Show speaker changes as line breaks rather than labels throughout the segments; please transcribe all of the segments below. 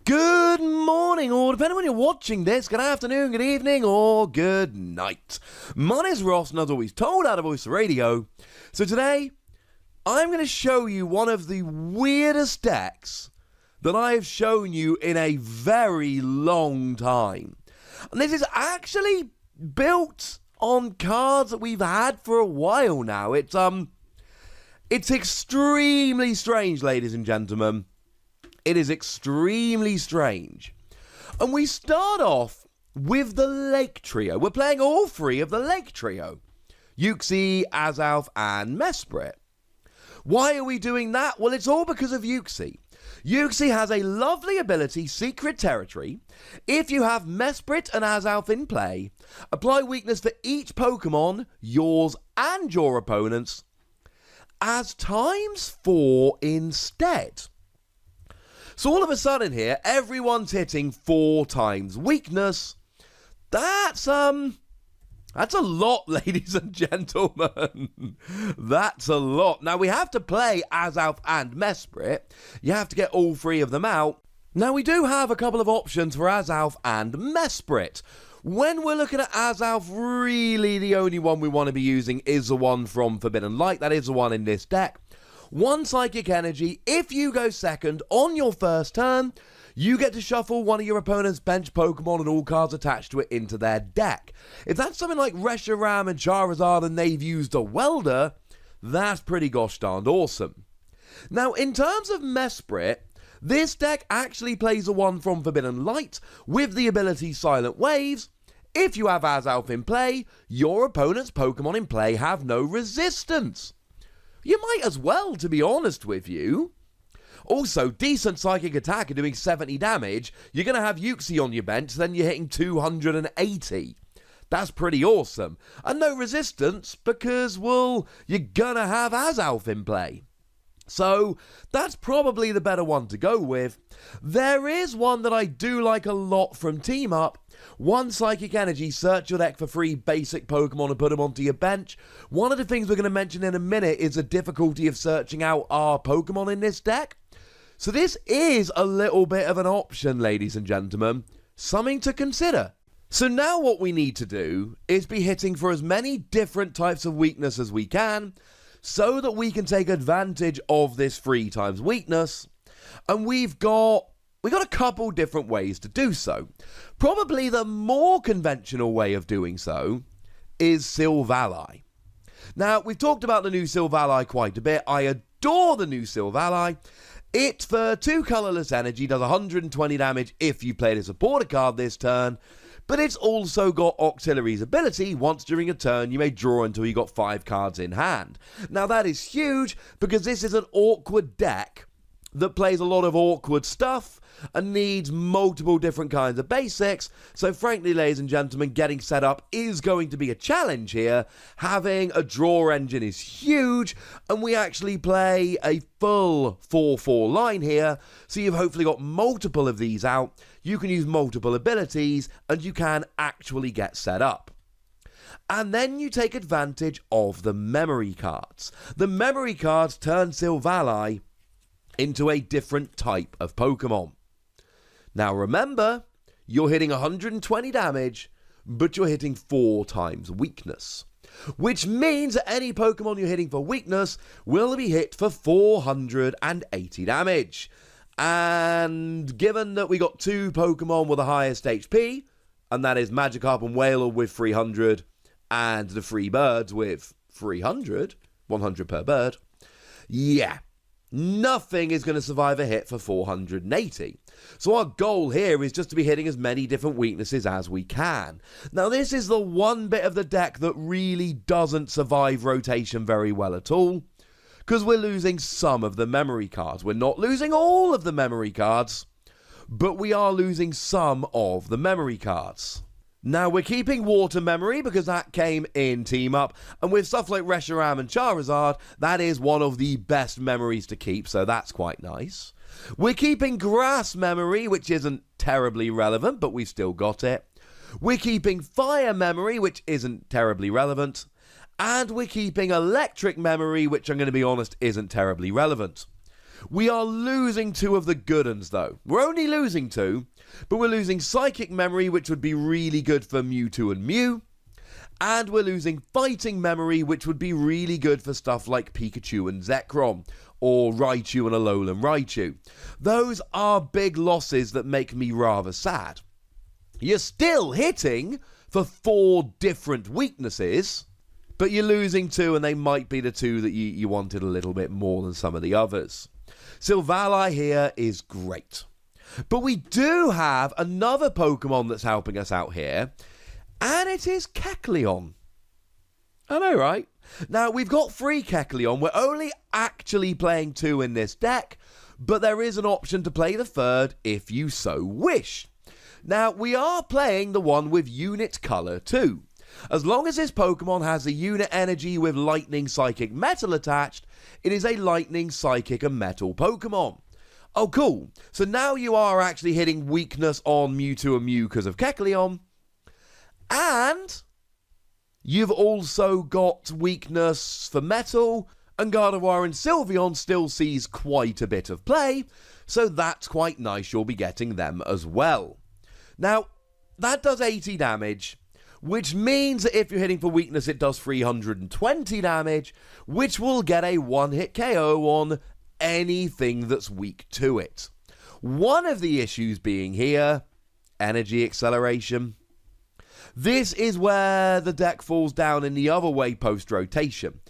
Good morning, or depending on when you're watching this, good afternoon, good evening, or good night. My name's Ross, and as always told out of Voice of Radio. So today, I'm going to show you one of the weirdest decks that I have shown you in a very long time. And this is actually built on cards that we've had for a while now. It's extremely strange, ladies and gentlemen. It is extremely strange. And we start off with the Lake Trio. We're playing all three of the Lake Trio. Yuxi, Azalf, and Mesprit. Why are we doing that? Well, it's all because of Yuxi. Yuxi has a lovely ability, Secret Territory. If you have Mesprit and Azalf in play, apply weakness for each Pokemon, yours and your opponent's, as times 4 instead. So all of a sudden here, everyone's hitting 4 times weakness. That's a lot, ladies and gentlemen. That's a lot. Now, we have to play Azalf and Mesprit. You have to get all 3 of them out. Now, we do have a couple of options for Azalf and Mesprit. When we're looking at Azalf, really the only one we want to be using is the one from Forbidden Light. That is the one in this deck. 1 Psychic Energy. If you go second on your first turn, you get to shuffle one of your opponent's bench Pokemon and all cards attached to it into their deck. If that's something like Reshiram and Charizard and they've used a Welder, that's pretty gosh darned awesome. Now, in terms of Mesprit, this deck actually plays a one from Forbidden Light with the ability Silent Waves. If you have Azalf in play, your opponent's Pokemon in play have no resistance. You might as well, to be honest with you. Also, decent psychic attack and doing 70 damage. You're going to have Yuxi on your bench, then you're hitting 280. That's pretty awesome. And no resistance because, well, you're going to have Azalf in play. So, that's probably the better one to go with. There is one that I do like a lot from Team Up. 1 Psychic Energy, search your deck for 3 basic Pokemon and put them onto your bench. One of the things we're going to mention in a minute is the difficulty of searching out our Pokemon in this deck. So this is a little bit of an option, ladies and gentlemen. Something to consider. So now what we need to do is be hitting for as many different types of weakness as we can, so that we can take advantage of this 3 times weakness. And we've got a couple different ways to do so. Probably the more conventional way of doing so is Silvally. Now, we've talked about the new Silvally quite a bit. I adore the new Silvally. It, for 2 colorless energy, does 120 damage if you played a supporter card this turn. But it's also got Octillery's ability. Once during a turn, you may draw until you got 5 cards in hand. Now, that is huge because this is an awkward deck that plays a lot of awkward stuff and needs multiple different kinds of basics. So frankly, ladies and gentlemen, getting set up is going to be a challenge here. Having a draw engine is huge, and we actually play a full 4-4 line here. So you've hopefully got multiple of these out. You can use multiple abilities, and you can actually get set up. And then you take advantage of the memory cards. The memory cards turn Silvally into a different type of Pokemon. Now remember, you're hitting 120 damage, but you're hitting 4 times weakness. Which means that any Pokemon you're hitting for weakness will be hit for 480 damage. And given that we got 2 Pokemon with the highest HP, and that is Magikarp and Wailord with 300, and the 3 birds with 300, 100 per bird, yeah, nothing is going to survive a hit for 480. So our goal here is just to be hitting as many different weaknesses as we can. Now, this is the one bit of the deck that really doesn't survive rotation very well at all, because we're losing some of the memory cards. We're not losing all of the memory cards, but we are losing some of the memory cards. Now, we're keeping Water Memory because that came in Team Up, and with stuff like Reshiram and Charizard, that is one of the best memories to keep, so that's quite nice. We're keeping Grass Memory, which isn't terribly relevant, but we've still got it. We're keeping Fire Memory, which isn't terribly relevant. And we're keeping Electric Memory, which I'm going to be honest, isn't terribly relevant. We are losing 2 of the good uns, though. We're only losing 2, but we're losing Psychic Memory, which would be really good for Mewtwo and Mew. And we're losing Fighting Memory, which would be really good for stuff like Pikachu and Zekrom, or Raichu and Alolan Raichu. Those are big losses that make me rather sad. You're still hitting for 4 different weaknesses, but you're losing 2, and they might be the 2 that you wanted a little bit more than some of the others. Silvally here is great. But we do have another Pokemon that's helping us out here, and it is Kecleon. I know, right? Now, we've got 3 Kecleon. We're only actually playing 2 in this deck, but there is an option to play the 3rd if you so wish. Now, we are playing the one with unit color too. As long as this Pokemon has a unit energy with Lightning, Psychic, Metal attached, it is a Lightning, Psychic, and Metal Pokemon. Oh, cool. So now you are actually hitting weakness on Mewtwo and Mew because of Kecleon. And you've also got weakness for Metal, and Gardevoir and Sylveon still sees quite a bit of play, so that's quite nice. You'll be getting them as well. Now, that does 80 damage, which means that if you're hitting for weakness, it does 320 damage, which will get a one-hit KO on anything that's weak to it. One of the issues being here, energy acceleration. This is where the deck falls down in the other way post-rotation.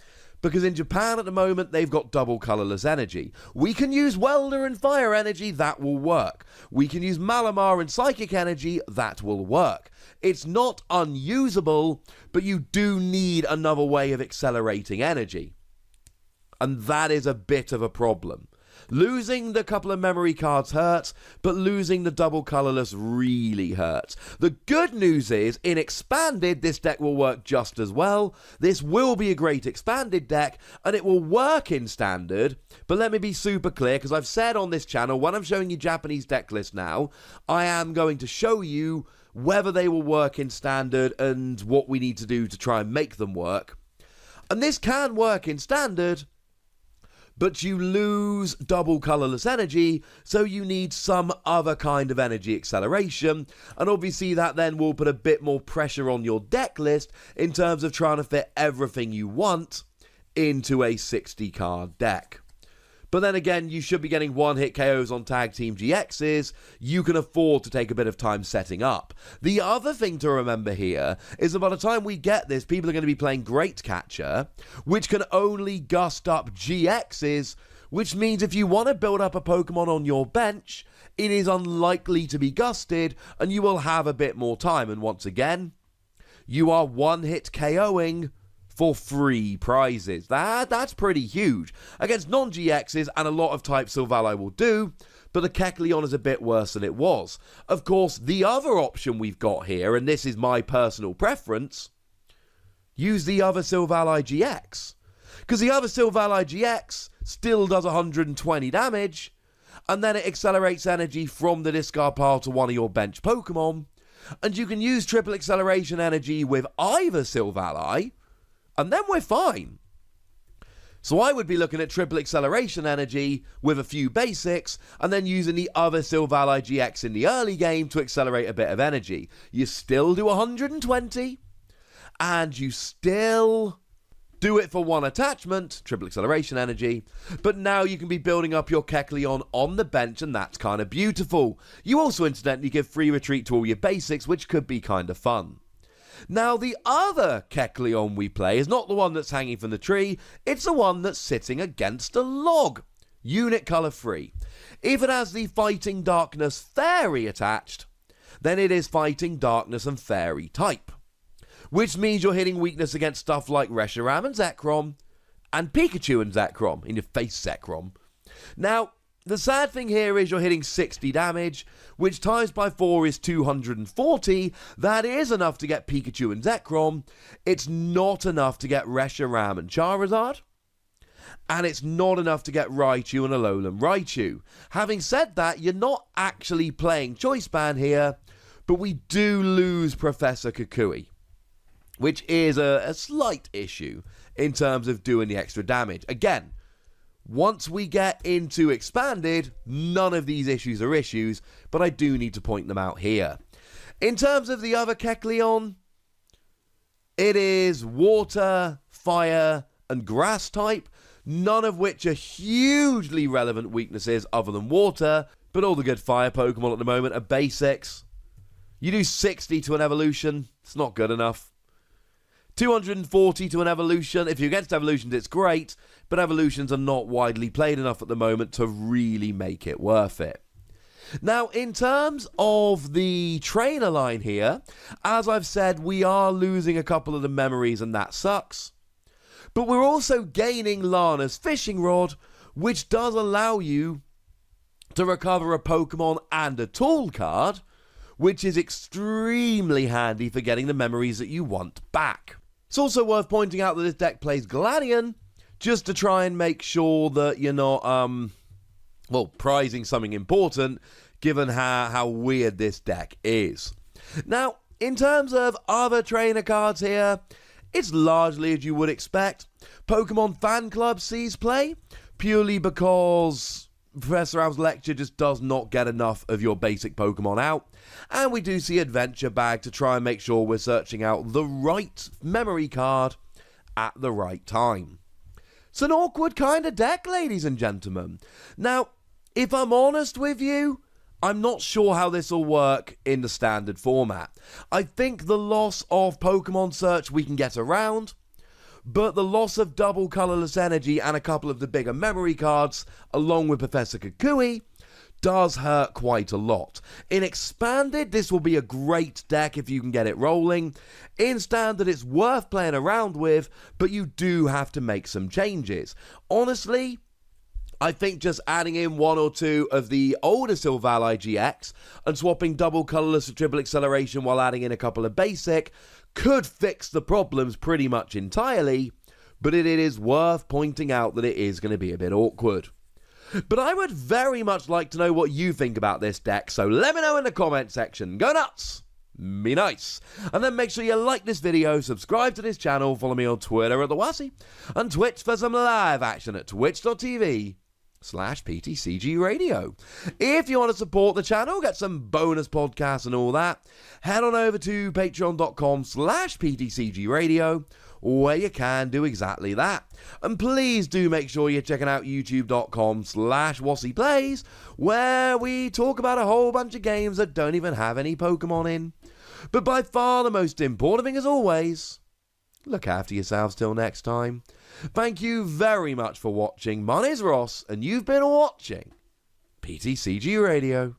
Because in Japan at the moment, they've got double colorless energy. We can use Welder and Fire Energy, that will work. We can use Malamar and Psychic Energy, that will work. It's not unusable, but you do need another way of accelerating energy. And that is a bit of a problem. Losing the couple of memory cards hurts, but losing the double colorless really hurts. The good news is, in Expanded, this deck will work just as well. This will be a great Expanded deck, and it will work in Standard. But let me be super clear, because I've said on this channel, when I'm showing you Japanese deck lists now, I am going to show you whether they will work in Standard and what we need to do to try and make them work. And this can work in Standard, but you lose double colorless energy, so you need some other kind of energy acceleration, and obviously that then will put a bit more pressure on your deck list in terms of trying to fit everything you want into a 60 card deck. But then again, you should be getting one-hit KOs on Tag Team GXs. You can afford to take a bit of time setting up. The other thing to remember here is that by the time we get this, people are going to be playing Great Catcher, which can only gust up GXs, which means if you want to build up a Pokemon on your bench, it is unlikely to be gusted, and you will have a bit more time. And once again, you are one-hit KOing for 3 prizes. That's pretty huge. Against non-GXs, and a lot of types Silvally will do, but the Kecleon is a bit worse than it was. Of course, the other option we've got here, and this is my personal preference, use the other Silvally GX. Because the other Silvally GX still does 120 damage, and then it accelerates energy from the discard pile to one of your bench Pokemon, and you can use triple acceleration energy with either Silvally, and then we're fine. So I would be looking at triple acceleration energy with a few basics, and then using the other Silvally GX in the early game to accelerate a bit of energy. You still do 120, and you still do it for one attachment, triple acceleration energy, but now you can be building up your Kecleon on the bench, and that's kind of beautiful. You also incidentally give free retreat to all your basics, which could be kind of fun. Now, the other Kecleon we play is not the one that's hanging from the tree, it's the one that's sitting against a log. Unit color free. If it has the Fighting Darkness Fairy attached, then it is Fighting Darkness and Fairy type. Which means you're hitting weakness against stuff like Reshiram and Zekrom, and Pikachu and Zekrom, in your face Zekrom. Now, the sad thing here is you're hitting 60 damage, which times by 4 is 240. That is enough to get Pikachu and Zekrom. It's not enough to get Reshiram and Charizard. And it's not enough to get Raichu and Alolan Raichu. Having said that, you're not actually playing Choice Band here, but we do lose Professor Kukui, which is a slight issue in terms of doing the extra damage. Again, Once we get into Expanded, none of these issues are issues, but I do need to point them out here. In terms of the other Kecleon, it is water, fire, and grass type, none of which are hugely relevant weaknesses other than water, but all the good fire Pokemon at the moment are basics. You do 60 to an evolution, it's not good enough. 240 to an evolution, if you're against evolutions it's great, but evolutions are not widely played enough at the moment to really make it worth it. Now, in terms of the trainer line here, as I've said, we are losing a couple of the memories and that sucks. But we're also gaining Lana's fishing rod, which does allow you to recover a Pokemon and a tool card, which is extremely handy for getting the memories that you want back. It's also worth pointing out that this deck plays Gladion, just to try and make sure that you're not, prizing something important, given how weird this deck is. Now, in terms of other trainer cards here, it's largely as you would expect. Pokemon Fan Club sees play, purely because Professor Al's lecture just does not get enough of your basic Pokemon out. And we do see Adventure Bag to try and make sure we're searching out the right memory card at the right time. It's an awkward kind of deck, ladies and gentlemen. Now, if I'm honest with you, I'm not sure how this will work in the standard format. I think the loss of Pokemon Search we can get around, but the loss of double colourless energy and a couple of the bigger memory cards, along with Professor Kukui, does hurt quite a lot. In Expanded, this will be a great deck if you can get it rolling. In Standard, it's worth playing around with, but you do have to make some changes. Honestly, I think just adding in one or two of the older Silvally GX and swapping double colourless for triple acceleration while adding in a couple of basic could fix the problems pretty much entirely, but it is worth pointing out that it is going to be a bit awkward. But I would very much like to know what you think about this deck, so let me know in the comment section. Go nuts! Be nice. And then make sure you like this video, subscribe to this channel, follow me on Twitter at TheWassy, and Twitch for some live action at twitch.tv/PTCGRadio. If you want to support the channel, get some bonus podcasts and all that, head on over to patreon.com/PTCGRadio, where you can do exactly that. And please do make sure you're checking out youtube.com/WassyPlays, where we talk about a whole bunch of games that don't even have any Pokemon in. But by far the most important thing, as always, look after yourselves till next time. Thank you very much for watching. My name's Ross, and you've been watching PTCG Radio.